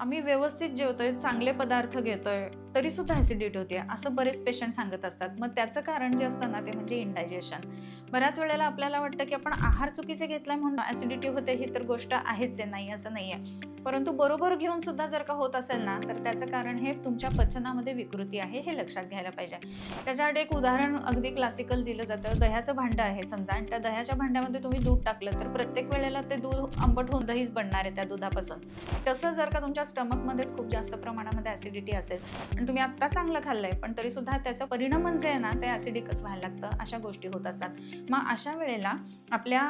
आम्ही व्यवस्थित जेवतोय, चांगले पदार्थ घेतोय, तरी सुद्धा ॲसिडिटी होते असं बरेच पेशंट सांगत असतात. मग त्याचं कारण जे असतं ना ते म्हणजे इंडायजेशन. बऱ्याच वेळेला आपल्याला वाटतं की आपण आहार चुकीचे घेतलाय म्हणून ॲसिडिटी होते, ही तर गोष्ट आहेच आहे, नाही असं नाहीये. परंतु बरोबर घेऊन सुद्धा जर का होत असेल ना, तर त्याचं कारण हे तुमच्या पचनामध्ये विकृती आहे, हे लक्षात घ्यायला पाहिजे. त्याच्यासाठी एक उदाहरण अगदी क्लासिकल दिलं जातं. दह्याचं भांडं आहे समजा आणि त्या दह्याच्या भांड्यामध्ये तुम्ही दूध टाकलं, तर प्रत्येक वेळेला ते दूध आंबट होऊन दहीच बनणार आहे त्या दुधापासून. तसं जर का तुमच्या स्टमकमध्येच खूप जास्त प्रमाणामध्ये ॲसिडिटी असेल आणि तुम्ही आत्ता चांगलं खाल्लंय, पण तरीसुद्धा त्याचा परिणाम म्हणजे आहे ना, ते ॲसिडिकच व्हायला लागतं. अशा गोष्टी होत असतात. मग अशा वेळेला आपल्या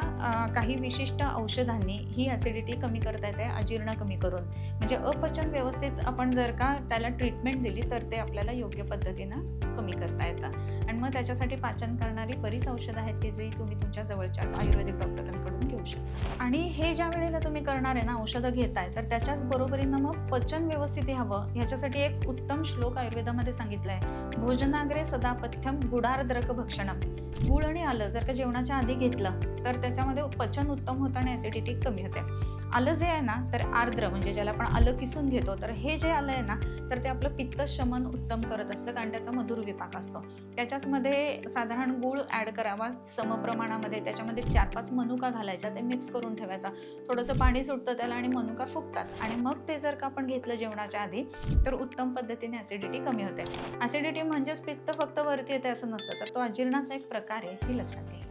काही विशिष्ट औषधांनी ही ॲसिडिटी कमी करता येते, अजीर्ण कमी करून. म्हणजे अपचन व्यवस्थित आपण जर का त्याला ट्रीटमेंट दिली, तर ते आपल्याला योग्य पद्धतीनं कमी करता येतं. आणि मग त्याच्यासाठी पाचन करणारी बरीच औषधं आहेत, की जी तुम्ही तुमच्या जवळच्या आयुर्वेदिक डॉक्टरांकडून घेऊ शकता. आणि हे ज्या वेळेला तुम्ही करणार आहे ना, औषधं घेताय, तर त्याच्याच बरोबरीनं मग पचन व्यवस्थित व्हावं, ह्याच्यासाठी एक उत्तम श्लोक आयुर्वेदामध्ये सांगितला आहे. भोजनाग्रे सदा पथ्यम गुडार्द्रक भक्षणम. गूळ आणि आलं जर का जेवणाच्या आधी घेतलं, तर त्याच्यामध्ये पचन उत्तम होतं आणि ॲसिडिटी कमी होते. आलं जे आहे ना, तर आर्द्र म्हणजे ज्याला आपण आलं किसून घेतो, तर हे जे आलं आहे ना, तर ते आपलं पित्त शमन उत्तम करत असतं, कारण त्याचा मधुर विपाक असतो. त्याच्याचमध्ये साधारण गूळ ॲड करावा समप्रमाणामध्ये. त्याच्यामध्ये 4-5 मनुका घालायच्या, ते मिक्स करून ठेवायचा. थोडंसं पाणी सुटतं त्याला आणि मनुका फुगतात आणि मग ते जर का आपण घेतलं जेवणाच्या आधी, तर उत्तम पद्धतीने ॲसिडिटी कमी होते. ॲसिडिटी म्हणजेच पित्त फक्त वरती येते असं नसतं, तर तो अजीर्णाचा एक प्रकार आहे, हे लक्षात घ्या.